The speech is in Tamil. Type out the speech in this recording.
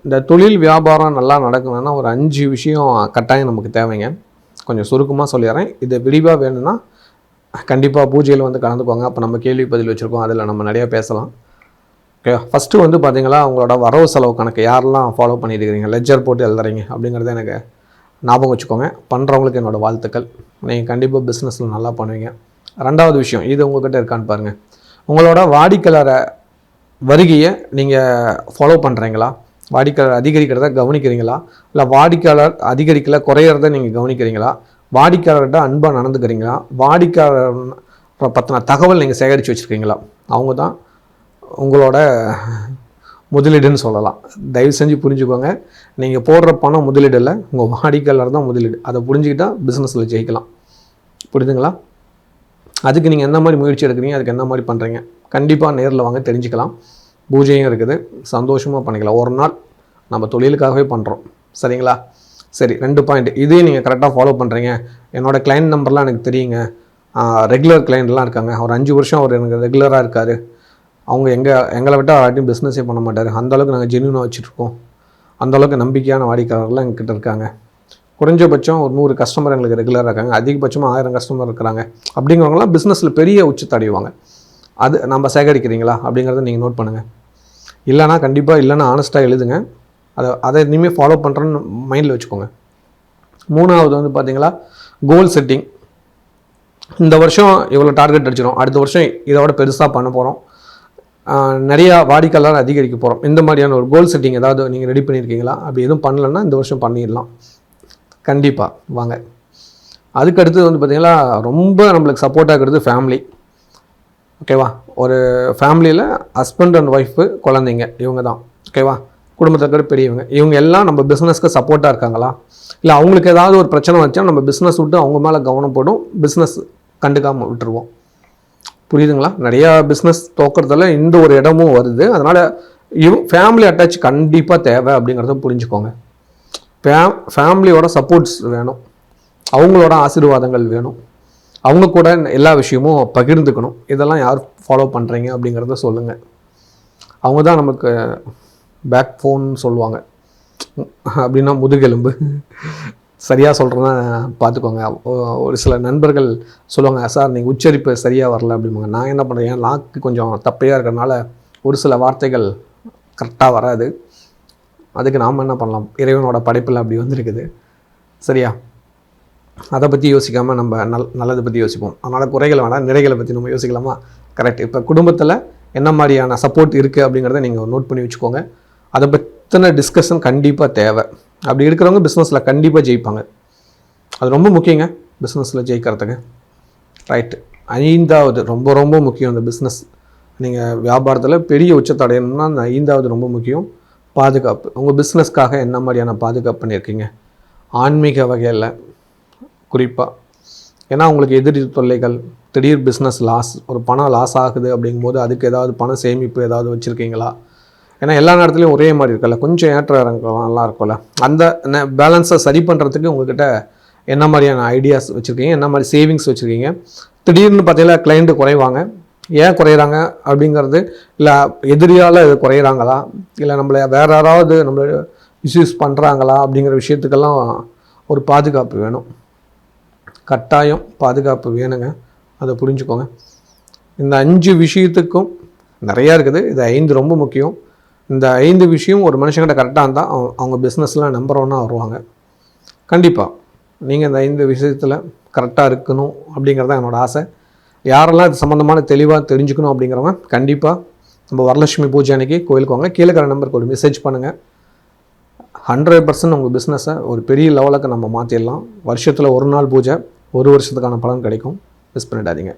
இந்த தொழில் வியாபாரம் நல்லா நடக்கணும்னா ஒரு 5 விஷயம் கட்டாயம் நமக்கு தேவைங்க. கொஞ்சம் சுருக்கமாக சொல்லிடுறேன். இது விரிவாக வேணும்னா கண்டிப்பாக பூஜையில் வந்து கலந்துக்கோங்க. அப்போ நம்ம கேள்வி பதில் வச்சுருக்கோம், அதில் நம்ம நிறையா பேசலாம். ஓகே, ஃபஸ்ட்டு வந்து பார்த்தீங்களா, உங்களோட வரவு செலவு கணக்கு யாரெல்லாம் ஃபாலோ பண்ணிட்டு இருக்கிறீங்க, லெட்ஜர் போட்டு எழுதுறீங்க அப்படிங்கிறத எனக்கு ஞாபகம் வச்சுக்கோங்க. பண்ணுறவங்களுக்கு என்னோடய வாழ்த்துக்கள். நீங்கள் கண்டிப்பாக பிஸ்னஸில் நல்லா பண்ணுவீங்க. 2வது விஷயம், இது உங்கள்கிட்ட இருக்கான்னு பாருங்கள். உங்களோட வாடிக்கையாளரை வருகையை நீங்கள் ஃபாலோ பண்ணுறீங்களா? வாடிக்கையாளர் அதிகரிக்கிறத கவனிக்கிறீங்களா? இல்லை வாடிக்கையாளர் அதிகரிக்கலை குறையிறத நீங்கள் கவனிக்கிறீங்களா? வாடிக்கையாளர்கிட்ட அன்பாக நடந்துக்கிறீங்களா? வாடிக்கையாளரை பற்றின தகவல் நீங்கள் சேகரித்து வச்சுருக்கீங்களா? அவங்க தான் உங்களோட முதலீடுன்னு சொல்லலாம். தயவு செஞ்சு புரிஞ்சுக்கோங்க. நீங்கள் போடுற பணம் முதலீடு இல்லை, உங்கள் வாடிக்கையாளர் தான் முதலீடு. அதை புரிஞ்சுக்கிட்டால் பிஸ்னஸில் ஜெயிக்கலாம். புரியுதுங்களா? அதுக்கு நீங்கள் எந்த மாதிரி முயற்சி எடுக்கிறீங்க, அதுக்கு என்ன மாதிரி பண்ணுறீங்க, கண்டிப்பாக நேரில் வாங்க தெரிஞ்சுக்கலாம். பூஜையும் இருக்குது, சந்தோஷமாக பண்ணிக்கலாம். ஒரு நாள் நம்ம தொழிலுக்காகவே பண்ணுறோம். சரிங்களா? சரி, 2 பாயிண்ட் இதையும் நீங்கள் கரெக்டாக ஃபாலோ பண்ணுறீங்க. என்னோடய கிளைண்ட் நம்பர்லாம் எனக்கு தெரியுங்க, ரெகுலர் கிளைண்ட்லாம் இருக்காங்க, ஒரு 5 வருஷம் அவர் எனக்கு ரெகுலராக இருக்கார், அவங்க எங்களை விட்டால் யார்ட்டையும் பிஸ்னஸே பண்ண மாட்டார், அந்தளவுக்கு நாங்கள் ஜென்யூனாக வச்சுருக்கோம், அந்தளவுக்கு நம்பிக்கையான வாடிக்கையாளர்லாம் எங்ககிட்ட இருக்காங்க, குறைஞ்சபட்சம் ஒரு 100 கஸ்டமர் எங்களுக்கு ரெகுலராக இருக்காங்க, அதிகபட்சமாக 1000 கஸ்டமர் இருக்கிறாங்க அப்படிங்கிறவங்களாம் பிஸ்னஸில் பெரிய உச்சத்தை அடைவாங்க. அது நம்ம சேகரிக்கிறீங்களா அப்படிங்கிறத நீங்கள் நோட் பண்ணுங்கள். இல்லைனா கண்டிப்பாக இல்லைன்னா ஆனஸ்ட்டாக எழுதுங்க. அதை இனிமேல் ஃபாலோ பண்ணுறேன்னு மைண்டில் வச்சுக்கோங்க. 3வது வந்து பார்த்தீங்களா, கோல் செட்டிங். இந்த வருஷம் இவ்வளோ டார்கெட் அடிச்சிடும், அடுத்த வருஷம் இதோட பெருசாக பண்ண போகிறோம், நிறையா வாடிக்கையாளர் அதிகரிக்க போகிறோம், இந்த மாதிரியான ஒரு கோல் செட்டிங் ஏதாவது நீங்கள் ரெடி பண்ணியிருக்கீங்களா? அப்படி எதுவும் பண்ணலைன்னா இந்த வருஷம் பண்ணிடலாம். கண்டிப்பாக வாங்க. அதுக்கடுத்து வந்து பார்த்திங்கன்னா ரொம்ப நம்மளுக்கு சப்போர்ட் ஆகிறது ஃபேமிலி. ஓகேவா? ஒரு ஃபேமிலியில் ஹஸ்பண்ட் அண்ட் ஒய்ஃபு, குழந்தைங்க, இவங்க தான். ஓகேவா? குடும்பத்தில் இருக்கிற பெரியவங்க, இவங்க எல்லாம் நம்ம பிஸ்னஸ்க்கு சப்போர்ட்டாக இருக்காங்களா? இல்லை அவங்களுக்கு ஏதாவது ஒரு பிரச்சனை வச்சா நம்ம பிஸ்னஸ் விட்டு அவங்க மேலே கவனம் போடும், பிஸ்னஸ் கண்டுக்காமல் விட்டுருவோம். புரியுதுங்களா? நிறையா பிஸ்னஸ் தோக்கிறதுல இந்த ஒரு இடமும் வருது. அதனால் ஃபேமிலி அட்டாச் கண்டிப்பாக தேவை அப்படிங்கிறத புரிஞ்சுக்கோங்க. ஃபேமிலியோட சப்போர்ட்ஸ் வேணும், அவங்களோட ஆசீர்வாதங்கள் வேணும், அவங்க கூட எல்லா விஷயமும் பகிர்ந்துக்கணும். இதெல்லாம் யார் ஃபாலோ பண்ணுறீங்க அப்படிங்கிறத சொல்லுங்கள். அவங்க தான் நமக்கு பேக் ஃபோன் சொல்லுவாங்க, அப்படின்னா முதுகெலும்பு. சரியாக சொல்கிறேன்னா பார்த்துக்கோங்க. ஒரு சில நண்பர்கள் சொல்லுவாங்க, சார் நீங்கள் உச்சரிப்பு சரியாக வரல அப்படிம்பாங்க. நான் என்ன பண்ணுறேன், என் லாக்கு கொஞ்சம் தப்பையாக இருக்கிறனால ஒரு சில வார்த்தைகள் கரெக்டாக வராது. அதுக்கு நாம் என்ன பண்ணலாம், இறைவனோட படைப்பில் அப்படி வந்துருக்குது. சரியா? அதை பற்றி யோசிக்காமல் நம்ம நல்லதை பற்றி யோசிப்போம். அதனால் குறைகளை வேணாம், நிறைகளை பற்றி நம்ம யோசிக்கலாமா? கரெக்ட். இப்போ குடும்பத்தில் என்ன மாதிரியான சப்போர்ட் இருக்குது அப்படிங்கிறத நீங்கள் நோட் பண்ணி வச்சுக்கோங்க. அதை பற்றின டிஸ்கஷன் கண்டிப்பாக தேவை. அப்படி இருக்கிறவங்க பிஸ்னஸில் கண்டிப்பாக ஜெயிப்பாங்க. அது ரொம்ப முக்கியங்க பிஸ்னஸில் ஜெயிக்கிறதுக்கு. ரைட்டு. 5வது ரொம்ப ரொம்ப முக்கியம் இந்த பிஸ்னஸ். நீங்கள் வியாபாரத்தில் பெரிய உச்சத்தை அடையணும்னா அந்த 5வது ரொம்ப முக்கியம், பாதுகாப்பு. உங்கள் பிஸ்னஸ்க்காக என்ன மாதிரியான பாதுகாப்பு பண்ணியிருக்கீங்க? ஆன்மீக வகையில் குறிப்பாக. ஏன்னா உங்களுக்கு எதிரி தொல்லைகள், திடீர் பிஸ்னஸ் லாஸ், ஒரு பணம் லாஸ் ஆகுது அப்படிங்கும்போது அதுக்கு ஏதாவது பண சேமிப்பு ஏதாவது வச்சுருக்கீங்களா? ஏன்னா எல்லா நேரத்துலையும் ஒரே மாதிரி இருக்குல்ல, கொஞ்சம் ஏற்ற இறங்கலாம் இருக்கும்ல, அந்த பேலன்ஸை சரி பண்ணுறதுக்கு உங்கள்கிட்ட என்ன மாதிரியான ஐடியாஸ் வச்சுருக்கீங்க, என்ன மாதிரி சேவிங்ஸ் வச்சுருக்கீங்க? திடீர்னு பார்த்தீங்கன்னா கிளைண்ட்டு குறைவாங்க, ஏன் குறையிறாங்க அப்படிங்கிறது, இல்லை எதிரியால் இது குறையிறாங்களா, இல்லை நம்மளை வேறு யாராவது நம்மளை மிஸ்யூஸ் பண்ணுறாங்களா அப்படிங்கிற விஷயத்துக்கெல்லாம் ஒரு பாதுகாப்பு வேணும். கட்டாயம் பாதுகாப்பு வேணுங்க, அதை புரிஞ்சுக்கோங்க. இந்த 5 விஷயத்துக்கும் நிறையா இருக்குது, இது 5 ரொம்ப முக்கியம். இந்த 5 விஷயம் ஒரு மனுஷங்கிட்ட கரெக்டாக இருந்தால் அவங்க பிஸ்னஸில் நம்பர் 1 வருவாங்க. கண்டிப்பாக நீங்கள் இந்த 5 விஷயத்தில் கரெக்டாக இருக்கணும் அப்படிங்கிறது தான் என்னோடய ஆசை. யாரெல்லாம் இது சம்மந்தமான தெளிவாக தெரிஞ்சுக்கணும் அப்படிங்கிறவங்க கண்டிப்பாக நம்ம வரலட்சுமி பூஜை அன்றைக்கி கோயிலுக்கு வாங்க. கீழே இருக்கிற நம்பருக்கு ஒரு மெசேஜ் பண்ணுங்கள். 100% உங்கள் பிஸ்னஸை ஒரு பெரிய லெவலுக்கு நம்ம மாற்றிடலாம். வருஷத்தில் ஒரு நாள் பூஜை, ஒரு வருஷத்துக்கான பலன் கிடைக்கும். மிஸ் பண்ணிடாதீங்க.